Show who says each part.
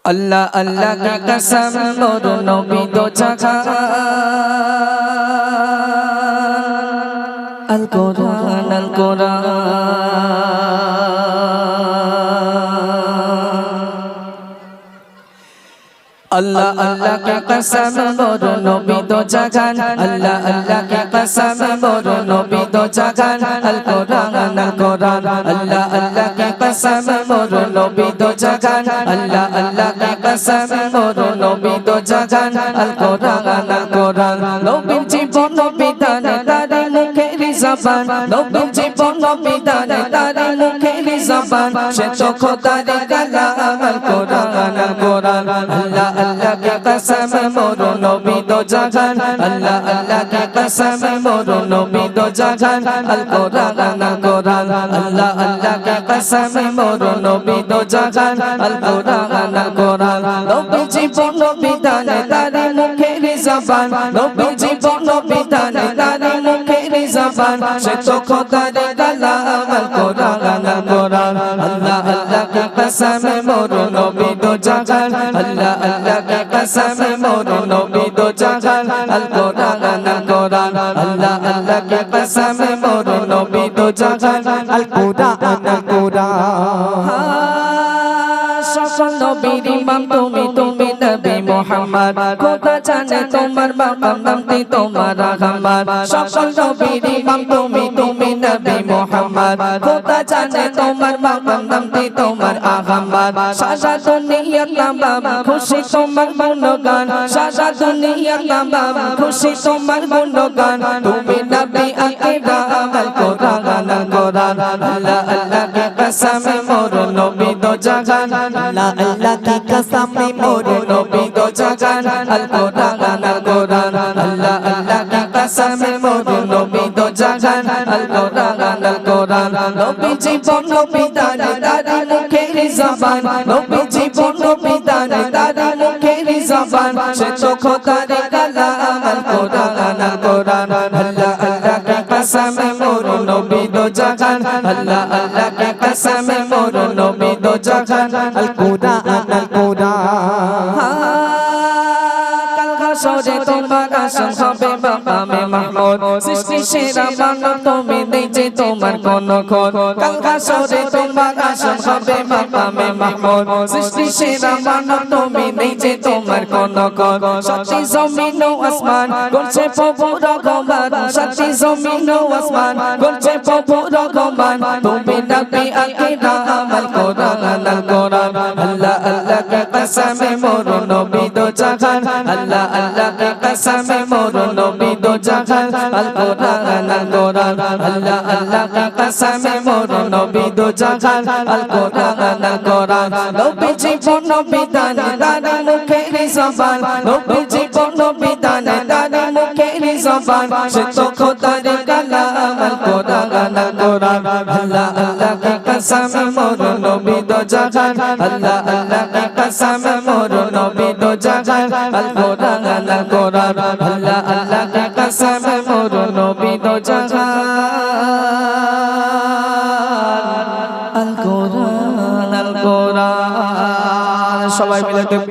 Speaker 1: अल्लाह अल्लाह की कसम मोर नबी दो जहान अल कुरान अल्लाह अल्लाह की कसम मोर नबी दो जहान अल्लाह अल्लाह की कसम मोर नबी दो जहान अल कुरान अल्लाह अल्लाह की कसम मोर नबी दो जहान अल्लाह अल्लाह की कसम मोर नबी दो जहान अल कुरान नबीर জীবন বিধান তার মুখের জবান নবীর জীবন বিধান তার মুখের জবান সে তো খোদার কালাম আল কুরান अल्लाह अल्लाह की कसम मोर नबी दो जहान अल्लाह अल्लाह की कसम मोर नबी दो जहान अल कुरान अल्लाह अल्लाह की कसम मोर नबी दो जहान अल कुरान नबी জীবন বিধান তার মুখের জবান নবী জীবন বিধান তার মুখের জবান সে তো খোদার কালাম আল কুরান अल्लाह अल्लाह की कसम मोर नबी दो जहान अल्लाह अल्लाह की कसम मोर नबी दो जहान अल कुरान अल्लाह अल्लाह की कसम मोर नबी दो जहान अल कुरान সকল নবীর ইমাম তুমি তুমি নবী মুহাম্মদ খোদা জানে তোমার বাবার নামটি তোমার রহমান সকল নবীর ইমাম তুমি তুমি নবী মুহাম্মদ খোদা জানে তোমার বাবার নামটি তোমার আহমদ সারা দুনিয়া তামাম খুশি তোমার গুণগান সারা দুনিয়া তামাম খুশি তোমার গুণগান তুমি নবী আকরাম আল কুরান আল্লাহ আল্লাহ की कसम मोर नबी दो जहान अल्लाह अल्लाह की कसम मोर नबी दो जहान अल कुरान अल्लाह अल्लाह की कसम मोर नबी दो जहान अल कुरान नबी জীবন বিধান তার মুখের জবান নবী জীবন বিধান তার মুখের জবান সে তো খোদার কালাম আল কুরান अल्लाह अल्लाह की कसम मोर नबी दो जहान अल्लाह अल्लाह की कसम मोर नबी दो जहान अल সরে তোমার আসন হবে বাবামে মাহমুদ সৃষ্টি সেরা মানব তুমি নিজে তোমার কোন কোন কালকা সরে তোমার আসন হবে বাবামে মাহমুদ সৃষ্টি সেরা মানব তুমি নিজে তোমার কোন কোন সাথী জমিন ও আসমান করছে প্রভু রহমান সাথী জমিন ও আসমান করছে প্রভু রহমান তুমি নবী আকরাম আল কুরান আল্লাহ আল্লাহ की कसम मोर नबी दो जहान अल्लाह अल्लाह की कसम मोर नबी दो जहान अल कुरान अल्लाह अल्लाह की कसम मोर नबी दो जहान अल कुरान नबी জীবন বিধান তার মুখের জবান নবী জীবন বিধান তার মুখের জবান সে তো খোদার কালাম আল কুরান अल्लाह अल्लाह की कसम मोर नबी दो जहान अल्लाह अल्लाह की कसम मोर नबी दो जहान अल कुरान अल्लाह अल्लाह की कसम मोर नबी दो जहान